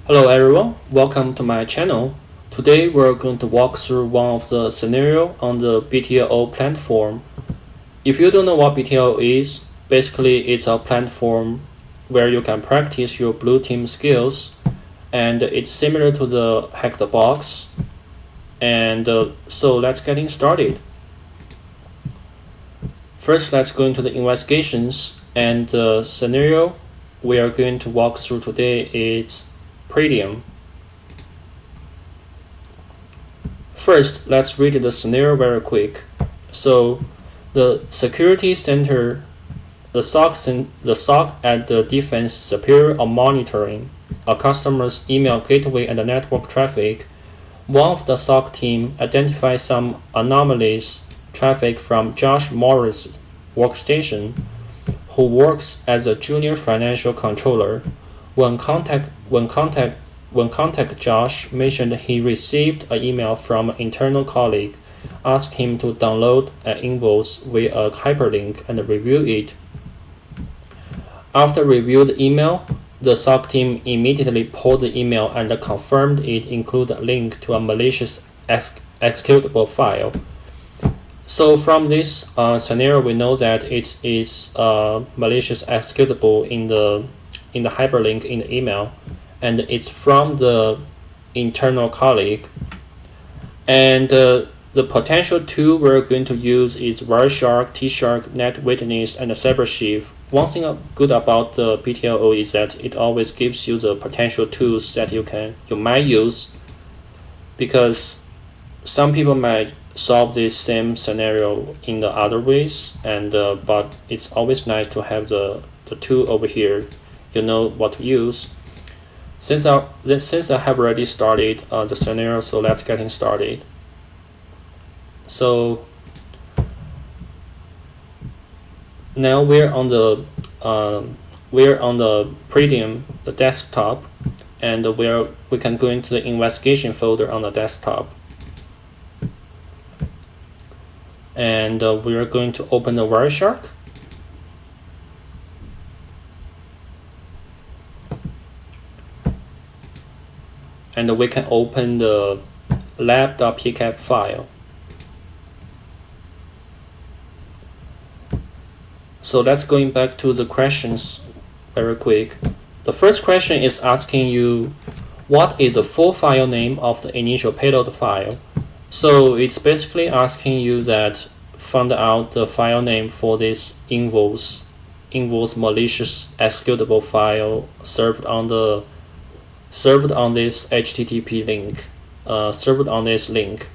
Hello everyone, welcome to my channel. Today we're going to walk through one of the scenario on the BTO platform. If you don't know what BTO is, basically it's a platform where you can practice your blue team skills, and it's similar to the Hack the Box. And so let's get started. First, let's go into the investigations, and the scenario we are going to walk through today is Pretium. First, let's read the scenario very quick. So, the security center, the SOC at the defense superior are monitoring a customer's email gateway and the network traffic. One of the SOC team identifies some anomalous traffic from Josh Morris' workstation, who works as a junior financial controller. When contact Josh mentioned he received an email from an internal colleague, asked him to download an invoice via a hyperlink and review it. After reviewing the email, the SOC team immediately pulled the email and confirmed it included a link to a malicious executable file. So from this scenario, we know that it is malicious executable in the hyperlink in the email, and it's from the internal colleague. And the potential tool we're going to use is Wireshark, T-Shark, NetWitness, and CyberChief. One thing good about the BTLO is that it always gives you the potential tools that you might use, because some people might solve this same scenario in the other ways, and but it's always nice to have the tool over here. You know what to use. Since I have already started the scenario, so let's get started. So now we're on the Pretium, the desktop, and we can go into the investigation folder on the desktop. And we are going to open the Wireshark. And we can open the lab.pcap file. So let's going back to the questions very quick. The first question is asking you, what is the full file name of the initial payload file? So it's basically asking you that find out the file name for this invoice malicious executable file served on this HTTP link, served on this link.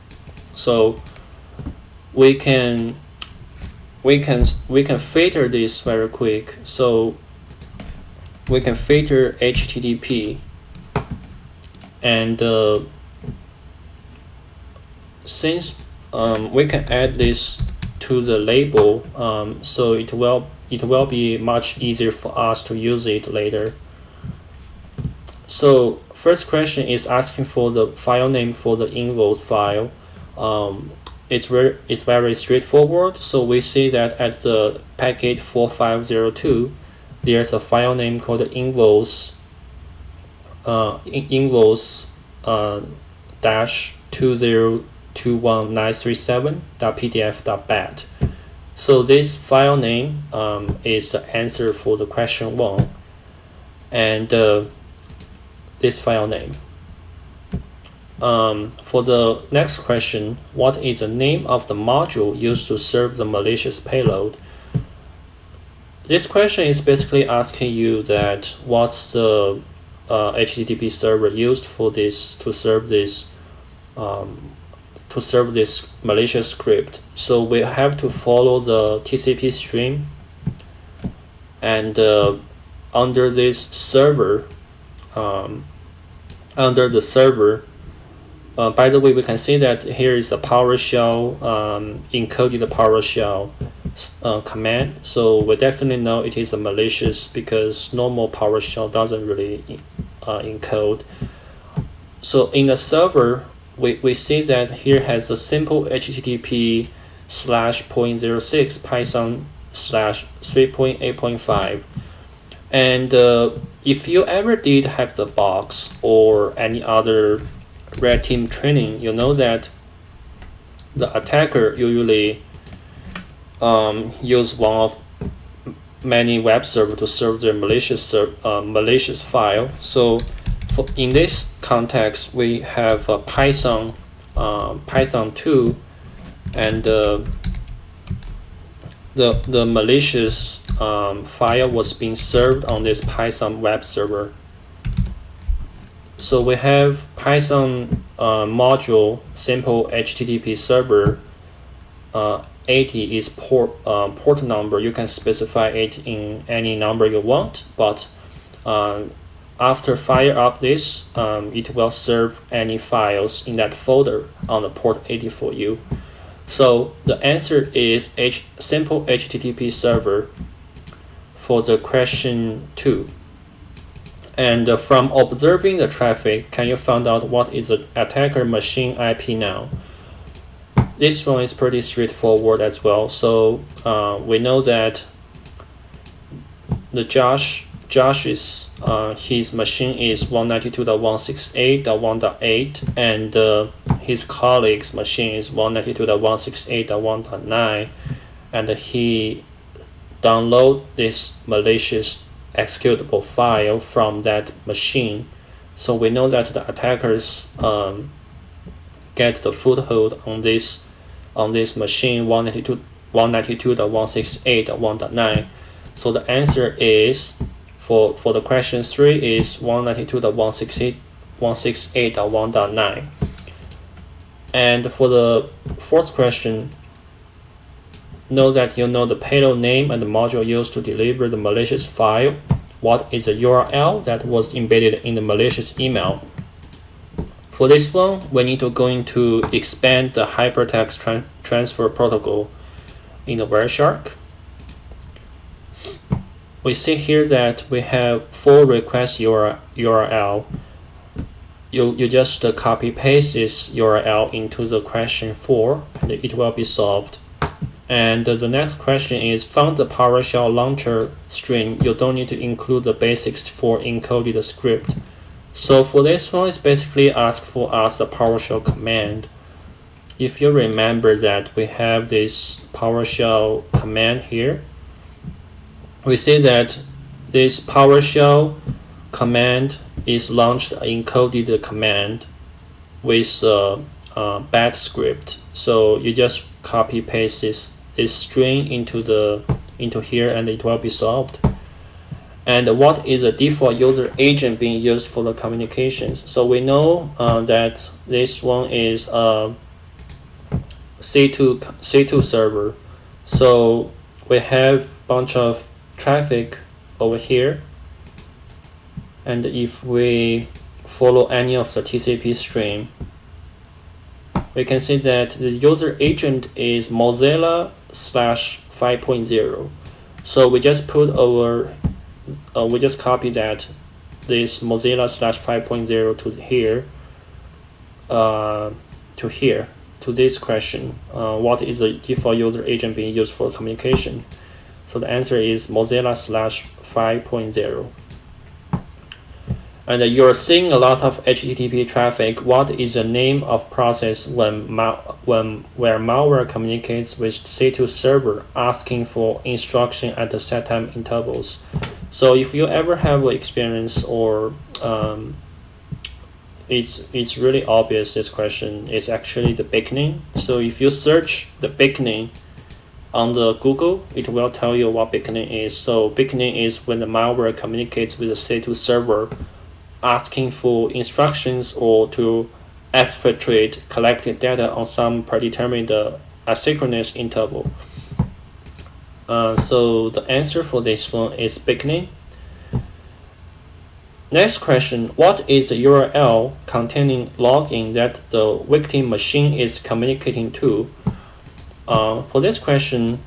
So we can filter this very quick. So we can filter HTTP, and since we can add this to the label, so it will be much easier for us to use it later. So first question is asking for the file name for the invoice file. It's very straightforward. So we see that at the packet 4502, there's a file name called invoice dash 2021937.pdf.bat. So this file name is the answer for the question 1, and this file name. For the next question, what is the name of the module used to serve the malicious payload? This question is basically asking you that what's the HTTP server used for this to serve this malicious script. So we have to follow the TCP stream, and under this server, by the way, we can see that here is a PowerShell encoded PowerShell command. So we definitely know it is a malicious, because normal PowerShell doesn't really encode. So in the server, we see that here has a simple HTTP /.06 Python /3.8.5, and if you ever did hack the box or any other red team training, you know that the attacker usually use one of many web server to serve their malicious file. So in this context, we have Python 2, and the malicious file was being served on this Python web server. So we have Python module simple HTTP server. 80 is port number. You can specify it in any number you want, but after fire up this, it will serve any files in that folder on the port 80 for you. So the answer is simple HTTP server for the question 2. And from observing the traffic, can you find out what is the attacker machine IP now? This one is pretty straightforward as well. So we know that the Josh's his machine is 192.168.1.8, and his colleague's machine is 192.168.1.9, and he download this malicious executable file from that machine. So we know that the attackers get the foothold on this machine 192.168.1.9. So the answer is for the question 3 is 192.168.1.9. And for the fourth question, know that you know the payload name and the module used to deliver the malicious file. What is the URL that was embedded in the malicious email? For this one, we need to go into expand the hypertext transfer protocol in the Wireshark. We see here that we have full request URL. You just copy paste this URL into the question 4, and it will be solved. And the next question is found the PowerShell launcher string. You don't need to include the basics for encoded script. So for this one, it's basically ask for us a PowerShell command. If you remember that we have this PowerShell command here, we see that this PowerShell command is launched encoded command with bat script. So you just copy paste this string into here, and it will be solved. And what is the default user agent being used for the communications? So we know that this one is a C2 server. So we have a bunch of traffic over here, and if we follow any of the TCP stream, we can see that the user agent is Mozilla /5.0. So we just we just copy that this Mozilla /5.0 to this question. What is the default user agent being used for communication? So the answer is Mozilla /5.0. And you're seeing a lot of HTTP traffic. What is the name of process where malware communicates with C2 server asking for instruction at the set time intervals? So if you ever have experience, or it's really obvious, this question is actually the beginning. So if you search the beginning on the Google, it will tell you what beginning is. So beginning is when the malware communicates with the C2 server asking for instructions or to exfiltrate collected data on some predetermined asynchronous interval. So the answer for this one is beginning. Next question, what is the URL containing login that the victim machine is communicating to? For this question,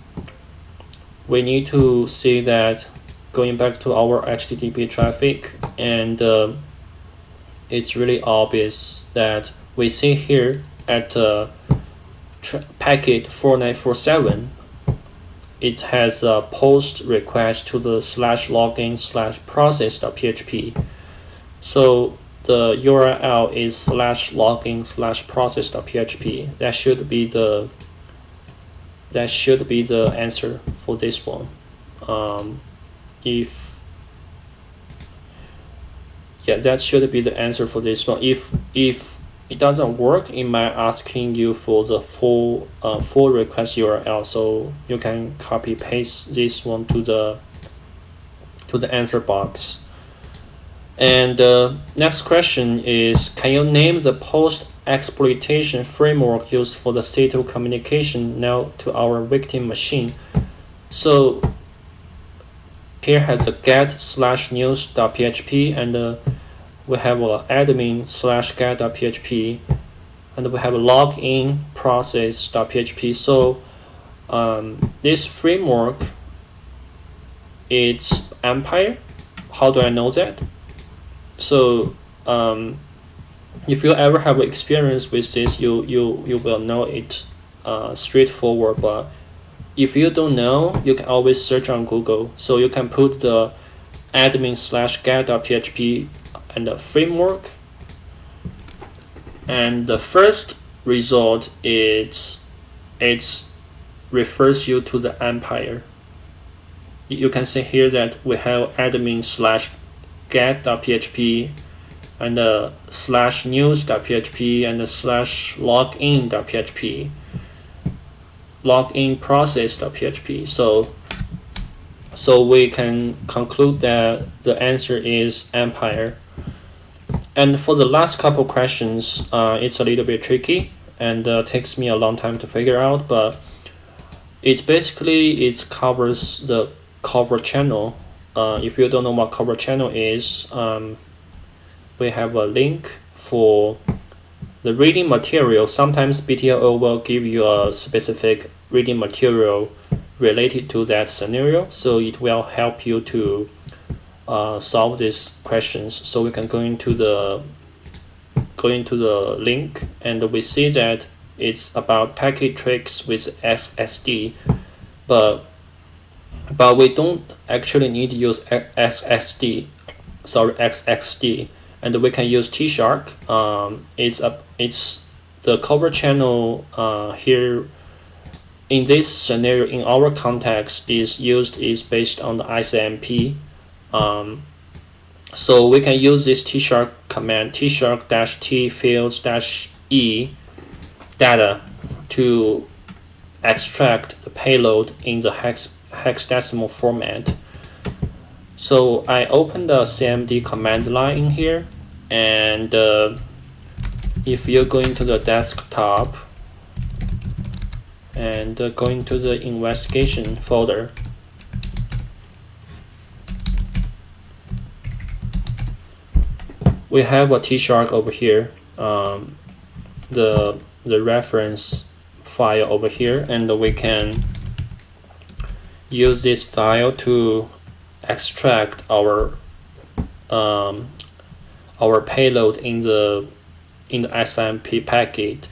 we need to see that going back to our HTTP traffic, and it's really obvious that we see here at packet 4947, it has a post request to the /login/process.php. So the URL is /login/process.php. That should be the answer for this one. That should be the answer for this one. If it doesn't work, it might asking you for the full request URL. So you can copy paste this one to the answer box. And next question is, can you name the post exploitation framework used for the state of communication now to our victim machine? So here has a get/news.php, and we have a admin/get.php, and we have a login process.php. So this framework, it's Empire. How do I know that? So if you ever have experience with this, you will know it straightforward. But if you don't know, you can always search on Google. So you can put the admin/get.php and the framework, and the first result it's refers you to the Empire. You can see here that we have admin/get.php and /news.php and /login.php, login process.php. So we can conclude that the answer is Empire. And for the last couple questions, it's a little bit tricky and takes me a long time to figure out, but it covers the cover channel. If you don't know what cover channel is, we have a link for the reading material. Sometimes BTLO will give you a specific reading material related to that scenario, so it will help you to solve these questions. So we can go into the link, and we see that it's about packet tricks with XSD, but we don't actually need to use XSD, and we can use T-Shark. It's the cover channel here in this scenario, in our context, is based on the ICMP. So we can use this T-Shark command, T-Shark-T fields-E data, to extract the payload in the hexadecimal format. So I open the CMD command line in here, and if you're going to the desktop and going to the investigation folder, we have a T-Shark over here, the reference file over here, and we can use this file to extract our payload in the SMP packet.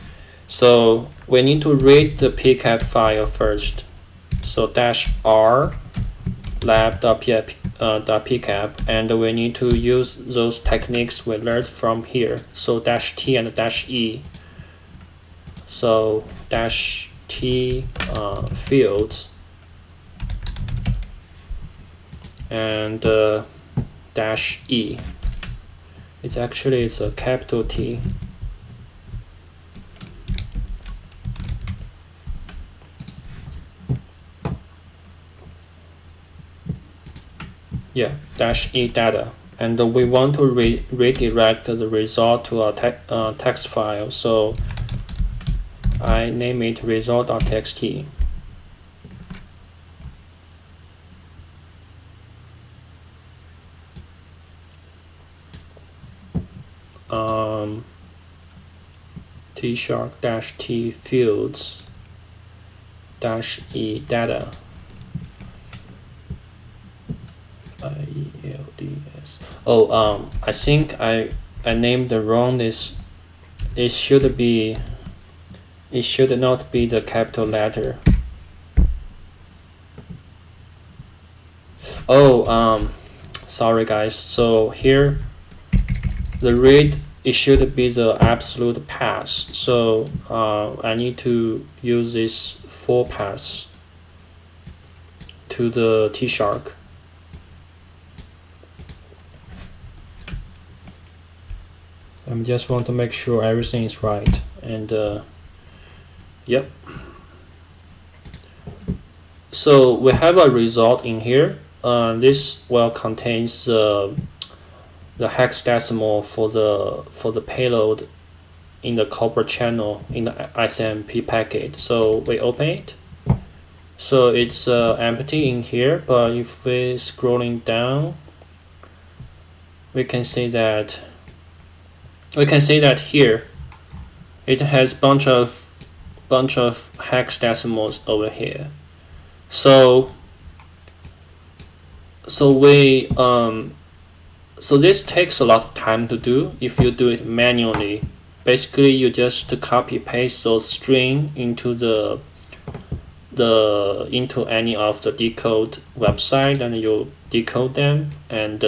So we need to read the pcap file first. So -r lab.pcap, and we need to use those techniques we learned from here. So -t and -e. So -t fields and -e. It's a capital T. Yeah, -e data, and we want to redirect the result to a text file. So I name it result.txt. T-Shark-T fields -e data. IELDS. Oh, I think I named the wrong this. It should not be the capital letter. Sorry guys. So here the read, it should be the absolute pass. So I need to use this full pass to the T-Shark. I just want to make sure everything is right. And yep. So we have a result in here. This well contains the hexadecimal for the payload in the corporate channel in the SMP packet. So we open it. So it's empty in here, but if we're scrolling down, we can see that here it has bunch of hexadecimals over here. So this takes a lot of time to do if you do it manually. Basically, you just copy paste those string into into any of the decode website, and you decode them. And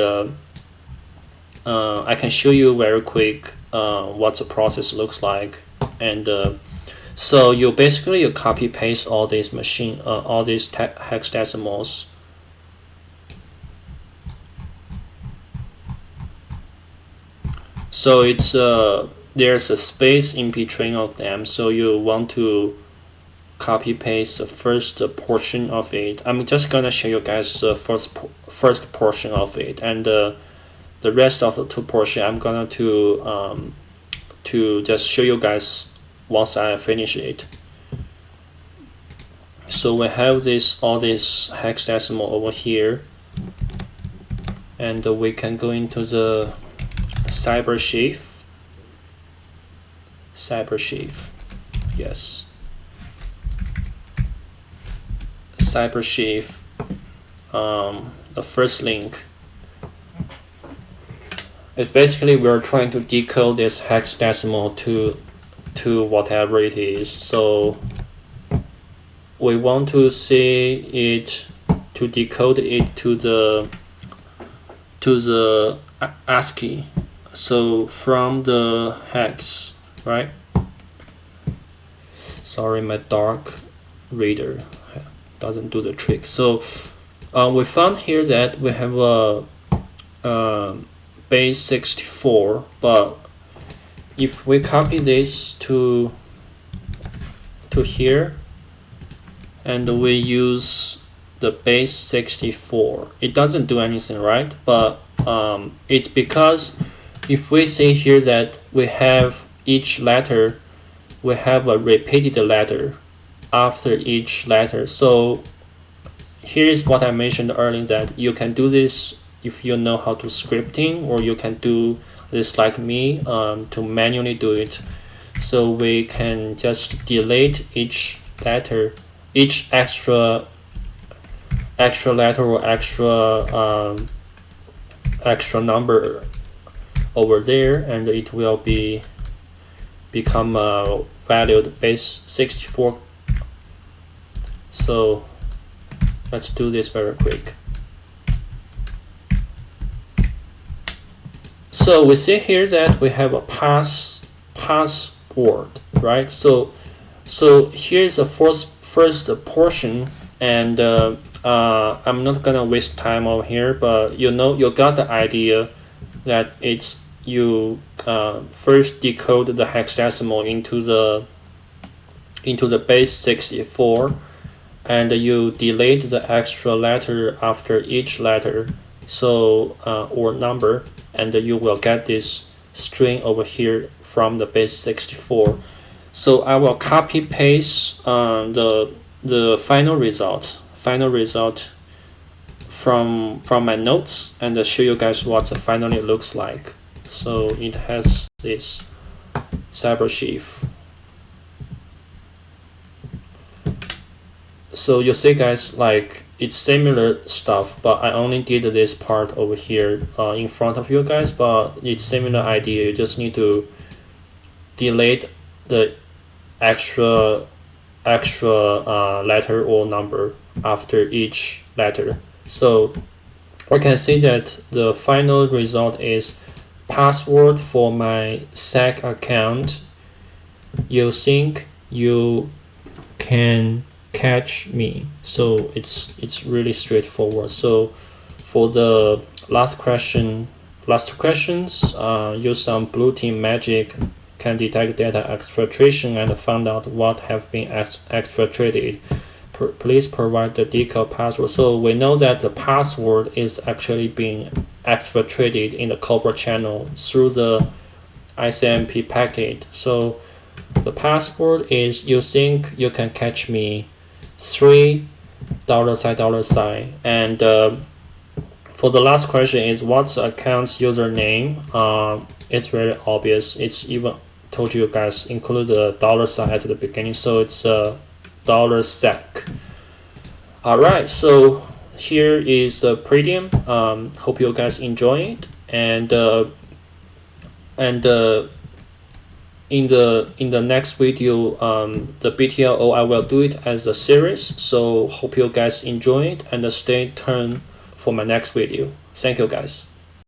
I can show you very quick what the process looks like. And so you copy paste all these hexadecimals. So it's there's a space in between of them. So you want to copy paste the first portion of it. I'm just gonna show you guys the first portion of it, and the rest of the two portion I'm gonna to just show you guys once I finish it. So we have all this hexadecimal over here, and we can go into the cybersheaf. Yes. Cybersheaf. The first link. It's basically we're trying to decode this hexadecimal to whatever it is. So we want to see it, to decode it to the ASCII. So from the hex, right? Sorry, my dark reader doesn't do the trick. So we found here that we have a base 64, but if we copy this to here and we use the base 64, it doesn't do anything, right? But it's because if we see here that we have each letter, we have a repeated letter after each letter. So here's what I mentioned earlier, that you can do this if you know how to scripting, or you can do this like me to manually do it. So we can just delete each letter, each extra letter or extra number over there, and it will become valued base 64. So let's do this very quick. So we see here that we have a password, right? So here's the first portion, and I'm not gonna waste time over here, but you got the idea that it's you first decode the hexadecimal into the base 64, and you delete the extra letter after each letter, so or number, and you will get this string over here from the base 64. So I will copy paste the final result from my notes, and show you guys what it finally looks like. So it has this cybersheaf. So you see guys, like it's similar stuff, but I only did this part over here in front of you guys, but it's similar idea. You just need to delete the extra letter or number after each letter. So we can see that the final result is password for my SEC account. You think you can catch me? So it's really straightforward. So for the last two questions, use some blue team magic, can detect data exfiltration and find out what have been exfiltrated. Please provide the decal password. So we know that the password is actually being exfiltrated in the covert channel through the ICMP packet. So the password is you think you can catch me $3 and for the last question is what's the account's username. It's very obvious. It's even told you guys include the $sign at the beginning, so it's $sec. Alright, so here is Pretium. Hope you guys enjoy it, and in the next video, the BTLO, I will do it as a series. So hope you guys enjoy it and stay tuned for my next video. Thank you guys.